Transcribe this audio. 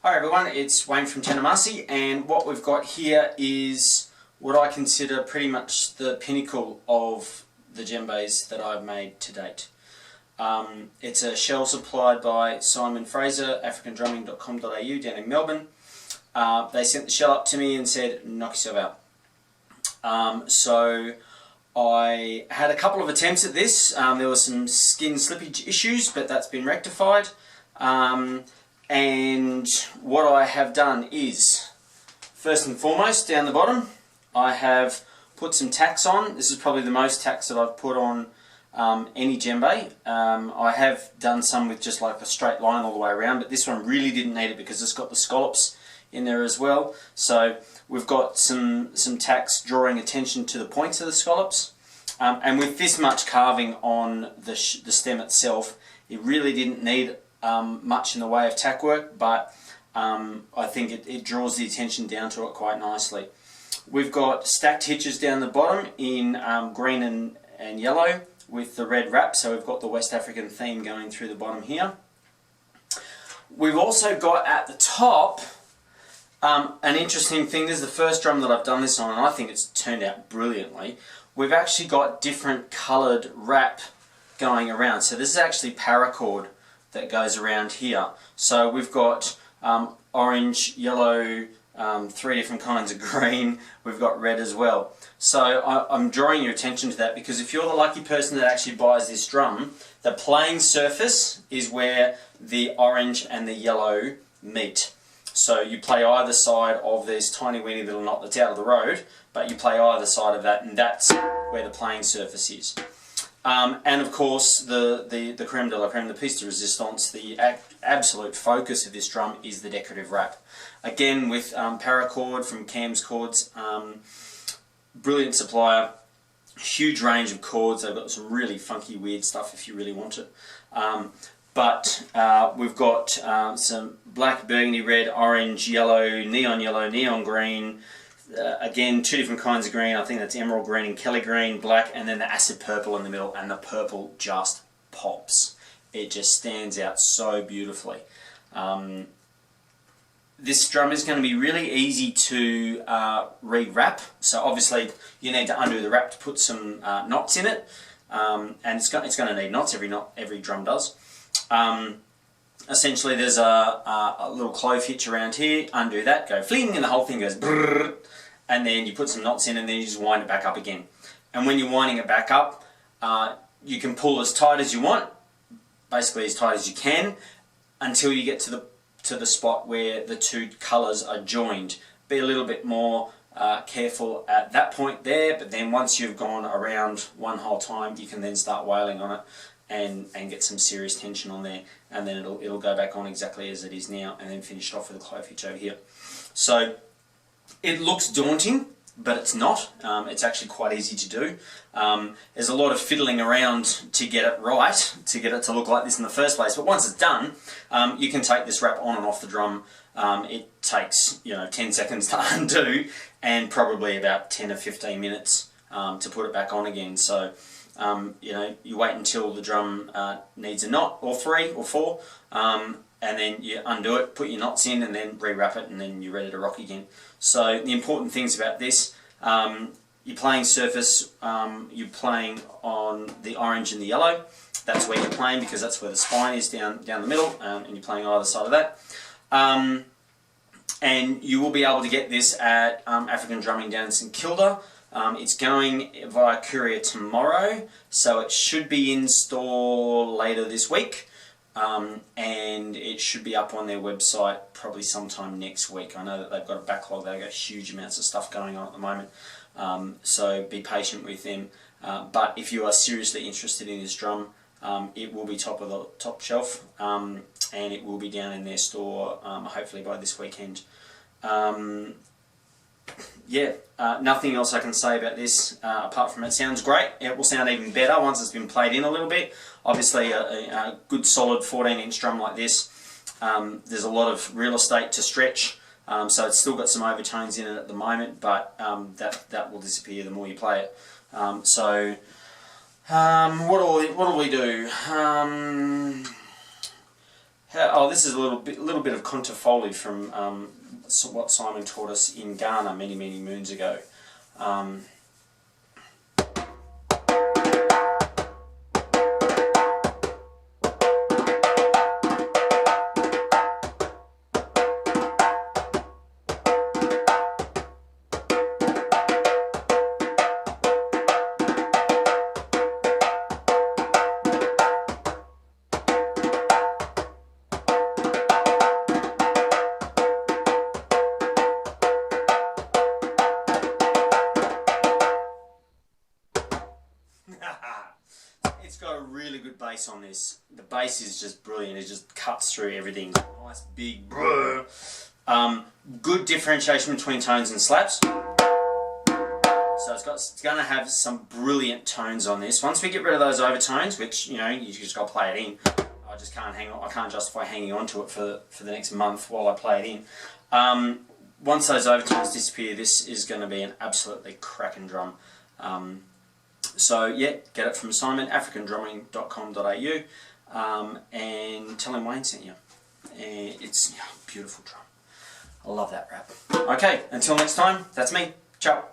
Hi everyone, it's Wayne from Tanamasi, and what we've got here is what I consider pretty much the pinnacle of the djembes that I've made to date. It's a shell supplied by Simon Fraser, africandrumming.com.au down in Melbourne. They sent the shell up to me and said, knock yourself out. So I had a couple of attempts at this. There were some skin slippage issues, but that's been rectified. And what I have done is, first and foremost, down the bottom, I have put some tacks on. This is probably the most tacks that I've put on any djembe. I have done some with just like a straight line all the way around, but this one really didn't need it because it's got the scallops in there as well. So we've got some tacks drawing attention to the points of the scallops. And with this much carving on the stem itself, it really didn't need much in the way of tack work, but I think it draws the attention down to it quite nicely. We've got stacked hitches down the bottom in green and yellow with the red wrap, so we've got the West African theme going through the bottom here. We've also got at the top an interesting thing. This is the first drum that I've done this on, and I think it's turned out brilliantly. We've actually got different coloured wrap going around, so this is actually paracord that goes around here. So we've got orange, yellow, 3 different kinds of green, we've got red as well. So I'm drawing your attention to that because if you're the lucky person that actually buys this drum, the playing surface is where the orange and the yellow meet. So you play either side of this tiny weeny little knot that's out of the road, but you play either side of that, and that's where the playing surface is. And of course, the creme de la creme, the piece de resistance, the absolute focus of this drum is the decorative wrap. Again, with paracord from Cam's Chords, brilliant supplier, huge range of chords. They've got some really funky, weird stuff if you really want it. But we've got some black, burgundy, red, orange, yellow, neon green. Again, 2 different kinds of green. I think that's emerald green and Kelly green, black, and then the acid purple in the middle, and the purple just pops. It just stands out so beautifully. This drum is going to be really easy to re-wrap, so obviously you need to undo the wrap to put some knots in it, and it's going to need knots. Every drum does. Essentially there's a little clove hitch around here, undo that, go fling, and the whole thing goes brrrr, and then you put some knots in and then you just wind it back up again. And when you're winding it back up, you can pull as tight as you want, basically as tight as you can, until you get to the spot where the 2 colours are joined. Be a little bit more careful at that point there, but then once you've gone around one whole time, you can then start wailing on it and get some serious tension on there, and then it'll go back on exactly as it is now, and then finish it off with a clove hitch over here. So it looks daunting, but it's not. It's actually quite easy to do. There's a lot of fiddling around to get it right, to get it to look like this in the first place, but once it's done, you can take this wrap on and off the drum. It takes 10 seconds to undo, and probably about 10 or 15 minutes to put it back on again. So you wait until the drum needs a knot, or 3 or 4, and then you undo it, put your knots in, and then re-wrap it, and then you're ready to rock again. So the important things about this, your playing surface, you're playing on the orange and the yellow. That's where you're playing because that's where the spine is down the middle, and you're playing either side of that. And you will be able to get this at African Drumming down in St Kilda. It's going via courier tomorrow, so it should be in store later this week, and it should be up on their website probably sometime next week. I know that they've got a backlog, they've got huge amounts of stuff going on at the moment, so be patient with them. But if you are seriously interested in this drum, it will be top shelf, and it will be down in their store hopefully by this weekend. Yeah, nothing else I can say about this apart from it sounds great. It will sound even better once it's been played in a little bit. Obviously a good solid 14-inch drum like this, there's a lot of real estate to stretch, so it's still got some overtones in it at the moment, but that will disappear the more you play it. What do we do? Oh, this is a little bit of conterfoley from what Simon taught us in Ghana many moons ago. It's got a really good bass on this. The bass is just brilliant. It just cuts through everything. Nice big brrr. Good differentiation between tones and slaps. So it's going to have some brilliant tones on this. Once we get rid of those overtones, which you just got to play it in. I just can't hang on. I can't justify hanging on to it for the next month while I play it in. Once those overtones disappear, this is going to be an absolutely cracking drum. So yeah, get it from Simon, africandrumming.com.au, and tell him Wayne sent you. It's a beautiful drum. I love that rap. Okay, until next time, that's me. Ciao.